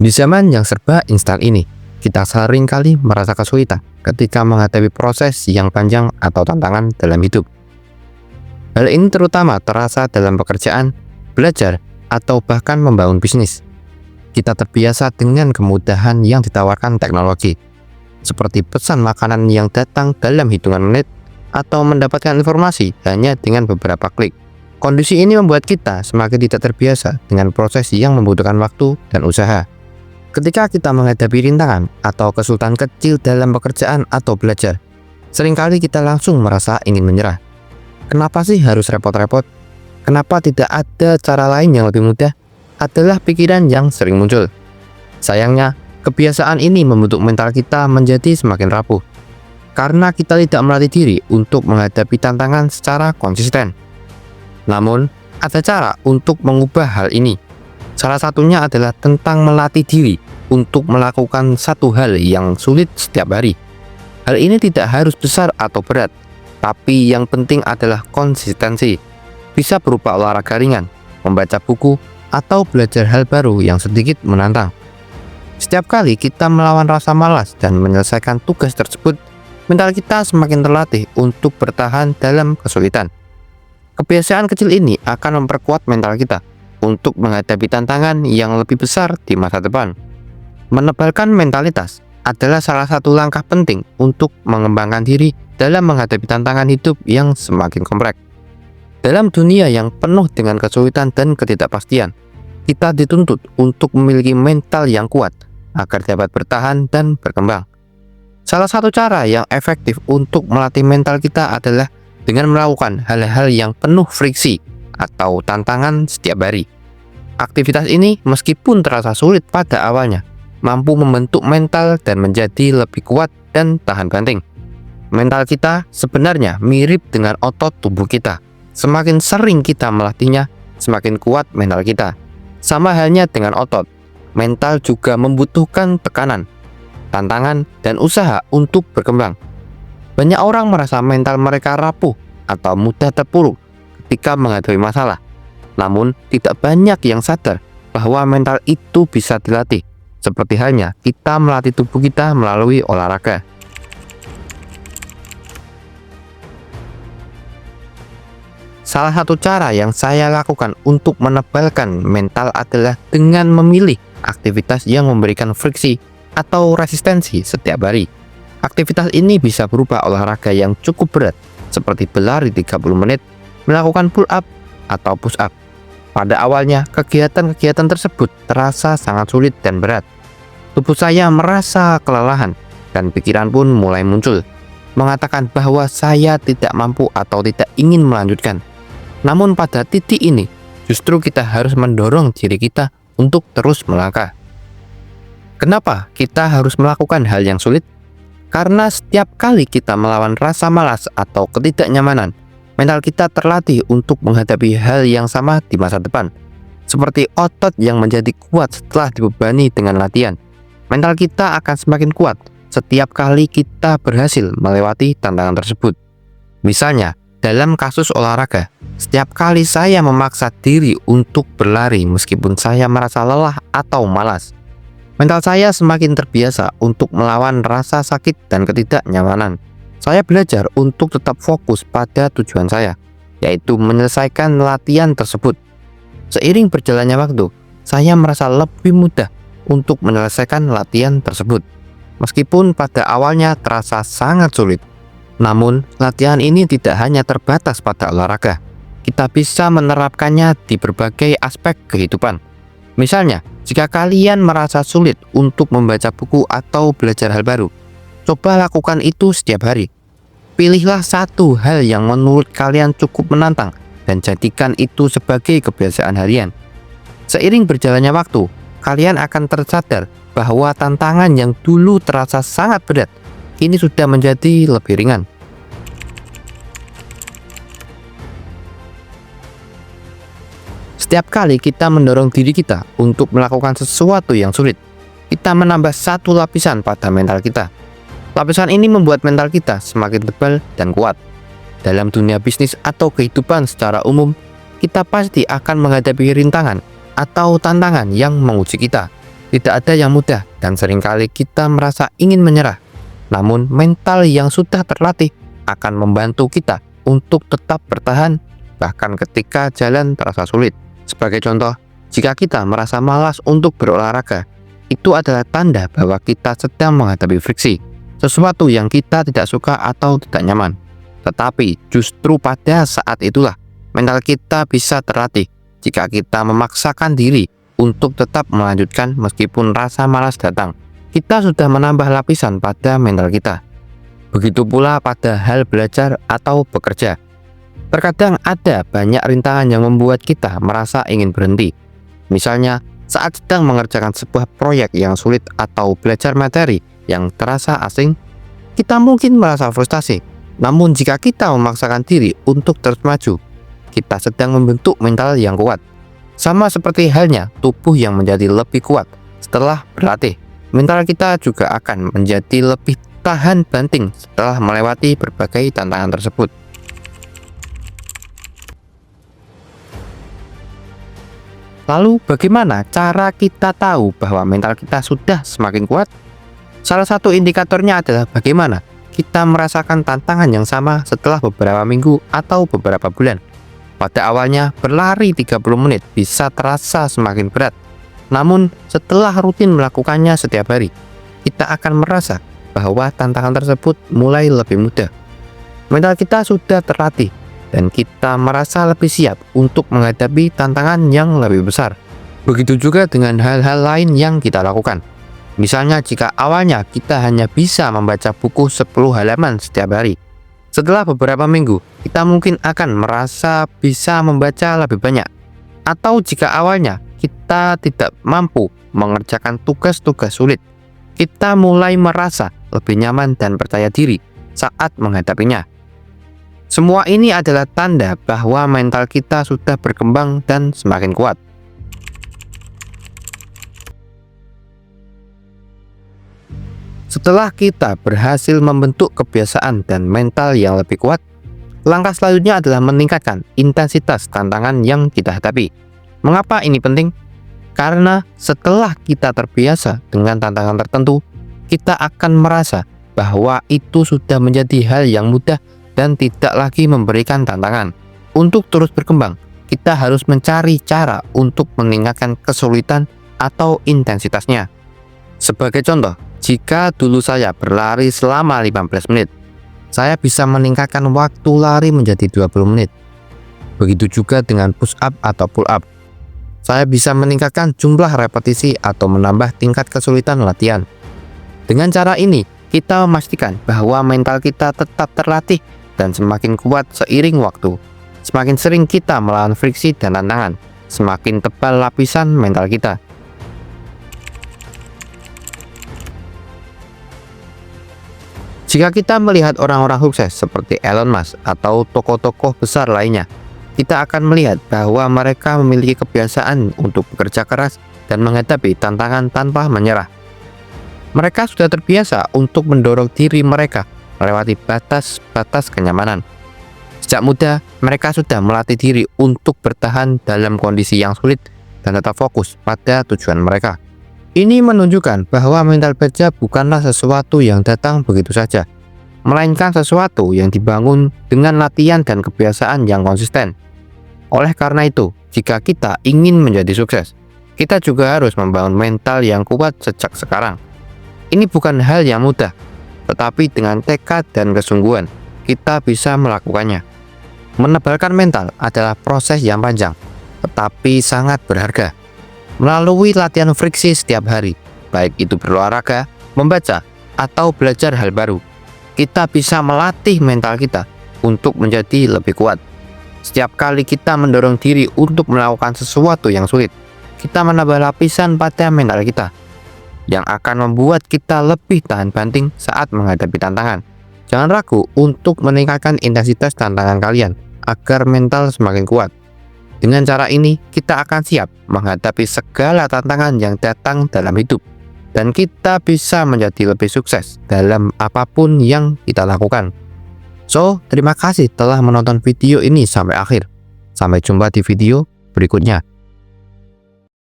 Di zaman yang serba instan ini, kita sering kali merasa kesulitan ketika menghadapi proses yang panjang atau tantangan dalam hidup. Hal ini terutama terasa dalam pekerjaan, belajar, atau bahkan membangun bisnis. Kita terbiasa dengan kemudahan yang ditawarkan teknologi, seperti pesan makanan yang datang dalam hitungan menit atau mendapatkan informasi hanya dengan beberapa klik. Kondisi ini membuat kita semakin tidak terbiasa dengan proses yang membutuhkan waktu dan usaha. Ketika kita menghadapi rintangan atau kesulitan kecil dalam pekerjaan atau belajar, seringkali kita langsung merasa ingin menyerah. Kenapa sih harus repot-repot? Kenapa tidak ada cara lain yang lebih mudah? Adalah pikiran yang sering muncul. Sayangnya, kebiasaan ini membentuk mental kita menjadi semakin rapuh, karena kita tidak melatih diri untuk menghadapi tantangan secara konsisten. Namun, ada cara untuk mengubah hal ini. Salah satunya adalah tentang melatih diri untuk melakukan satu hal yang sulit setiap hari. Hal ini tidak harus besar atau berat, tapi yang penting adalah konsistensi. Bisa berupa olahraga ringan, membaca buku, atau belajar hal baru yang sedikit menantang. Setiap kali kita melawan rasa malas dan menyelesaikan tugas tersebut, mental kita semakin terlatih untuk bertahan dalam kesulitan. Kebiasaan kecil ini akan memperkuat mental kita untuk menghadapi tantangan yang lebih besar di masa depan. Menebalkan mentalitas adalah salah satu langkah penting untuk mengembangkan diri dalam menghadapi tantangan hidup yang semakin kompleks. Dalam dunia yang penuh dengan kesulitan dan ketidakpastian, kita dituntut untuk memiliki mental yang kuat agar dapat bertahan dan berkembang. Salah satu cara yang efektif untuk melatih mental kita adalah dengan melakukan hal-hal yang penuh friksi atau tantangan setiap hari. Aktivitas ini meskipun terasa sulit pada awalnya, mampu membentuk mental dan menjadi lebih kuat dan tahan banting. Mental kita sebenarnya mirip dengan otot tubuh kita. Semakin sering kita melatihnya, semakin kuat mental kita. Sama halnya dengan otot, mental juga membutuhkan tekanan, tantangan, dan usaha untuk berkembang. Banyak orang merasa mental mereka rapuh atau mudah terpuruk ketika menghadapi masalah. Namun, tidak banyak yang sadar bahwa mental itu bisa dilatih, seperti halnya kita melatih tubuh kita melalui olahraga. Salah satu cara yang saya lakukan untuk menebalkan mental adalah dengan memilih aktivitas yang memberikan friksi atau resistensi setiap hari. Aktivitas ini bisa berupa olahraga yang cukup berat, seperti berlari 30 menit, melakukan pull up atau push up. Pada awalnya, kegiatan-kegiatan tersebut terasa sangat sulit dan berat. Tubuh saya merasa kelelahan, dan pikiran pun mulai muncul, mengatakan bahwa saya tidak mampu atau tidak ingin melanjutkan. Namun pada titik ini, justru kita harus mendorong diri kita untuk terus melangkah. Kenapa kita harus melakukan hal yang sulit? Karena setiap kali kita melawan rasa malas atau ketidaknyamanan, mental kita terlatih untuk menghadapi hal yang sama di masa depan. Seperti otot yang menjadi kuat setelah dibebani dengan latihan, mental kita akan semakin kuat setiap kali kita berhasil melewati tantangan tersebut. Misalnya, dalam kasus olahraga, setiap kali saya memaksa diri untuk berlari meskipun saya merasa lelah atau malas, mental saya semakin terbiasa untuk melawan rasa sakit dan ketidaknyamanan. Saya belajar untuk tetap fokus pada tujuan saya, yaitu menyelesaikan latihan tersebut. Seiring berjalannya waktu, saya merasa lebih mudah untuk menyelesaikan latihan tersebut. Meskipun pada awalnya terasa sangat sulit, namun latihan ini tidak hanya terbatas pada olahraga. Kita bisa menerapkannya di berbagai aspek kehidupan. Misalnya, jika kalian merasa sulit untuk membaca buku atau belajar hal baru, coba lakukan itu setiap hari. Pilihlah satu hal yang menurut kalian cukup menantang dan jadikan itu sebagai kebiasaan harian. Seiring berjalannya waktu, kalian akan tersadar bahwa tantangan yang dulu terasa sangat berat, kini sudah menjadi lebih ringan. Setiap kali kita mendorong diri kita untuk melakukan sesuatu yang sulit, kita menambah satu lapisan pada mental kita. Lapisan ini membuat mental kita semakin tebal dan kuat. Dalam dunia bisnis atau kehidupan secara umum, kita pasti akan menghadapi rintangan atau tantangan yang menguji kita. Tidak ada yang mudah dan seringkali kita merasa ingin menyerah. Namun mental yang sudah terlatih akan membantu kita untuk tetap bertahan bahkan ketika jalan terasa sulit. Sebagai contoh, jika kita merasa malas untuk berolahraga, itu adalah tanda bahwa kita sedang menghadapi friksi, sesuatu yang kita tidak suka atau tidak nyaman. Tetapi justru pada saat itulah mental kita bisa terlatih jika kita memaksakan diri untuk tetap melanjutkan meskipun rasa malas datang. Kita sudah menambah lapisan pada mental kita. Begitu pula pada hal belajar atau bekerja. Terkadang ada banyak rintangan yang membuat kita merasa ingin berhenti. Misalnya, saat sedang mengerjakan sebuah proyek yang sulit atau belajar materi yang terasa asing, kita mungkin merasa frustasi. Namun jika kita memaksakan diri untuk terus maju, kita sedang membentuk mental yang kuat. Sama seperti halnya tubuh yang menjadi lebih kuat setelah berlatih, mental kita juga akan menjadi lebih tahan banting setelah melewati berbagai tantangan tersebut. Lalu bagaimana cara kita tahu bahwa mental kita sudah semakin kuat? Salah satu indikatornya adalah bagaimana kita merasakan tantangan yang sama setelah beberapa minggu atau beberapa bulan. Pada awalnya, berlari 30 menit bisa terasa semakin berat. Namun, setelah rutin melakukannya setiap hari, kita akan merasa bahwa tantangan tersebut mulai lebih mudah. Mental kita sudah terlatih, dan kita merasa lebih siap untuk menghadapi tantangan yang lebih besar. Begitu juga dengan hal-hal lain yang kita lakukan. Misalnya, jika awalnya kita hanya bisa membaca buku 10 halaman setiap hari, setelah beberapa minggu, kita mungkin akan merasa bisa membaca lebih banyak. Atau jika awalnya kita tidak mampu mengerjakan tugas-tugas sulit, kita mulai merasa lebih nyaman dan percaya diri saat menghadapinya. Semua ini adalah tanda bahwa mental kita sudah berkembang dan semakin kuat. Setelah kita berhasil membentuk kebiasaan dan mental yang lebih kuat, langkah selanjutnya adalah meningkatkan intensitas tantangan yang kita hadapi. Mengapa ini penting? Karena setelah kita terbiasa dengan tantangan tertentu, kita akan merasa bahwa itu sudah menjadi hal yang mudah dan tidak lagi memberikan tantangan. Untuk terus berkembang, kita harus mencari cara untuk meningkatkan kesulitan atau intensitasnya. Sebagai contoh, jika dulu saya berlari selama 15 menit, saya bisa meningkatkan waktu lari menjadi 20 menit. Begitu juga dengan push up atau pull up. Saya bisa meningkatkan jumlah repetisi atau menambah tingkat kesulitan latihan. Dengan cara ini, kita memastikan bahwa mental kita tetap terlatih dan semakin kuat seiring waktu. Semakin sering kita melawan friksi dan tantangan, semakin tebal lapisan mental kita. Jika kita melihat orang-orang sukses seperti Elon Musk atau tokoh-tokoh besar lainnya, kita akan melihat bahwa mereka memiliki kebiasaan untuk bekerja keras dan menghadapi tantangan tanpa menyerah. Mereka sudah terbiasa untuk mendorong diri mereka melewati batas-batas kenyamanan. Sejak muda, mereka sudah melatih diri untuk bertahan dalam kondisi yang sulit dan tetap fokus pada tujuan mereka. Ini menunjukkan bahwa mental baja bukanlah sesuatu yang datang begitu saja, melainkan sesuatu yang dibangun dengan latihan dan kebiasaan yang konsisten. Oleh karena itu, jika kita ingin menjadi sukses, kita juga harus membangun mental yang kuat sejak sekarang. Ini bukan hal yang mudah, tetapi dengan tekad dan kesungguhan, kita bisa melakukannya. Menebalkan mental adalah proses yang panjang, tetapi sangat berharga. Melalui latihan friksi setiap hari, baik itu berolahraga, membaca, atau belajar hal baru, kita bisa melatih mental kita untuk menjadi lebih kuat. Setiap kali kita mendorong diri untuk melakukan sesuatu yang sulit, kita menambah lapisan pada mental kita, yang akan membuat kita lebih tahan banting saat menghadapi tantangan. Jangan ragu untuk meningkatkan intensitas tantangan kalian agar mental semakin kuat. Dengan cara ini, kita akan siap menghadapi segala tantangan yang datang dalam hidup, dan kita bisa menjadi lebih sukses dalam apapun yang kita lakukan. So, terima kasih telah menonton video ini sampai akhir. Sampai jumpa di video berikutnya.